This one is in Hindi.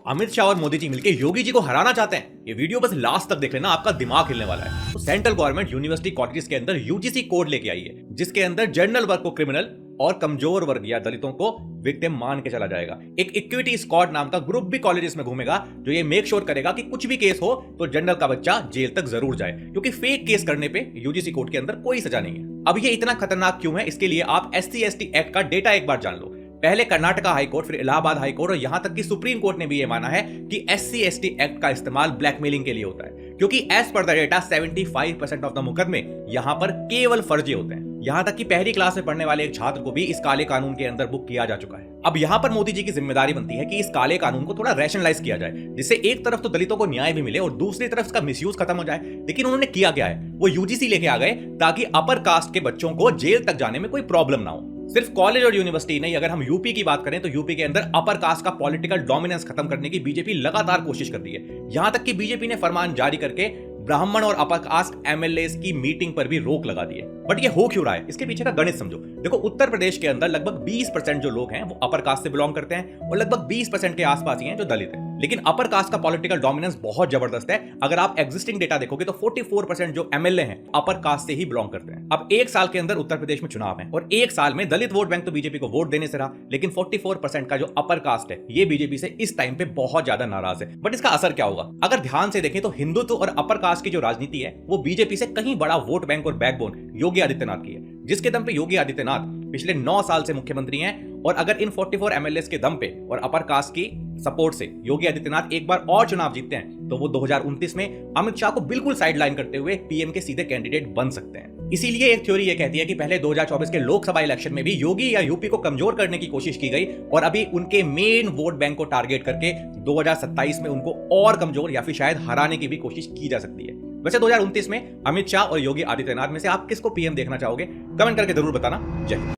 अमित शाह और मोदी जी मिलकर योगी जी को हराना चाहते हैं। ये वीडियो बस लास्ट तक देख लेना, आपका दिमाग हिलने वाला है। तो सेंट्रल गवर्नमेंट यूनिवर्सिटी कॉलेजेस के अंदर यूजीसी कोड लेके आई है, जिसके अंदर जनरल वर्ग को क्रिमिनल और कमजोर वर्ग या दलितों को विक्टिम मान के चला जाएगा। एक इक्विटी स्क्वाड नाम का ग्रुप भी कॉलेजेस में घूमेगा, जो ये मेक श्योर करेगा कि कुछ भी केस हो तो जनरल का बच्चा जेल तक जरूर जाए, क्योंकि फेक केस करने पे यूजीसी कोड के अंदर कोई सजा नहीं है। अब ये इतना खतरनाक क्यों है, इसके लिए आप SC/ST एक्ट का डेटा एक बार जान लो। पहले कर्नाटका हाईकोर्ट, फिर इलाहाबाद हाईकोर्ट और यहां तक कि सुप्रीम कोर्ट ने भी यह माना है कि SC/ST एक्ट का इस्तेमाल ब्लैकमेलिंग के लिए होता है, क्योंकि as per the data 75% of the मुकदमे यहां पर केवल फर्जी होते हैं। यहां तक कि पहली क्लास में पढ़ने वाले एक छात्र को भी इस काले कानून के अंदर बुक किया जा चुका है। अब यहां पर मोदी जी की जिम्मेदारी बनती है कि इस काले कानून को थोड़ा रैशनलाइज किया जाए, जिससे एक तरफ तो दलितों को न्याय भी मिले और दूसरी तरफ इसका मिसयूज खत्म हो जाए। लेकिन उन्होंने किया क्या है, वो यूजीसी लेके आ गए ताकि अपर कास्ट के बच्चों को जेल तक जाने में कोई प्रॉब्लम ना हो। सिर्फ कॉलेज और यूनिवर्सिटी नहीं, अगर हम यूपी की बात करें तो यूपी के अंदर अपर कास्ट का पॉलिटिकल डोमिनेंस खत्म करने की बीजेपी लगातार कोशिश कर रही है। यहां तक कि बीजेपी ने फरमान जारी करके ब्राह्मण और अपर कास्ट MLAs की मीटिंग पर भी रोक लगा दी है। बट ये हो क्यों रहा है, इसके पीछे का गणित समझो। देखो, उत्तर प्रदेश के अंदर लगभग 20% जो लोग हैं वो अपर कास्ट से बिलोंग करते हैं और लगभग 20% के आसपास ही हैं जो दलित हैं। लेकिन अपर कास्ट का पॉलिटिकल डोमिनेंस बहुत जबरदस्त है। अगर आप एग्जिस्टिंग डेटा देखोगे तो 44% जो MLA हैं अपर कास्ट से ही बिलोंग करते हैं। अब एक साल के अंदर उत्तर प्रदेश में चुनाव है और एक साल में दलित वोट बैंक तो बीजेपी को वोट देने से रहा, लेकिन 44% का जो अपर कास्ट है ये बीजेपी से इस टाइम पे बहुत ज्यादा नाराज है। बट इसका असर क्या होगा, अगर ध्यान से देखें तो हिंदुत्व और अपर कास्ट की जो राजनीति है वो बीजेपी से कहीं बड़ा वोट बैंक और बैकबोन योगी आदित्यनाथ की है, जिसके दम पे योगी आदित्यनाथ पिछले 9 साल से मुख्यमंत्री हैं। और अगर इन 44 MLAs के दम पे और अपर कास्ट की सपोर्ट से योगी आदित्यनाथ एक बार और चुनाव जीतते हैं तो वो 2029 में अमित शाह को बिल्कुल साइडलाइन करते हुए पीएम के सीधे कैंडिडेट बन सकते हैं। इसीलिए एक थ्योरी ये कहती है कि पहले 2024 के लोकसभा इलेक्शन में भी योगी या यूपी को कमजोर करने की कोशिश की गई और अभी उनके मेन वोट बैंक को टारगेट करके 2027 में उनको और कमजोर या फिर शायद हराने की भी कोशिश की जा सकती है। वैसे 2029 में अमित शाह और योगी आदित्यनाथ में से आप किसको पीएम देखना चाहोगे, कमेंट करके जरूर बताना। जय हिंद।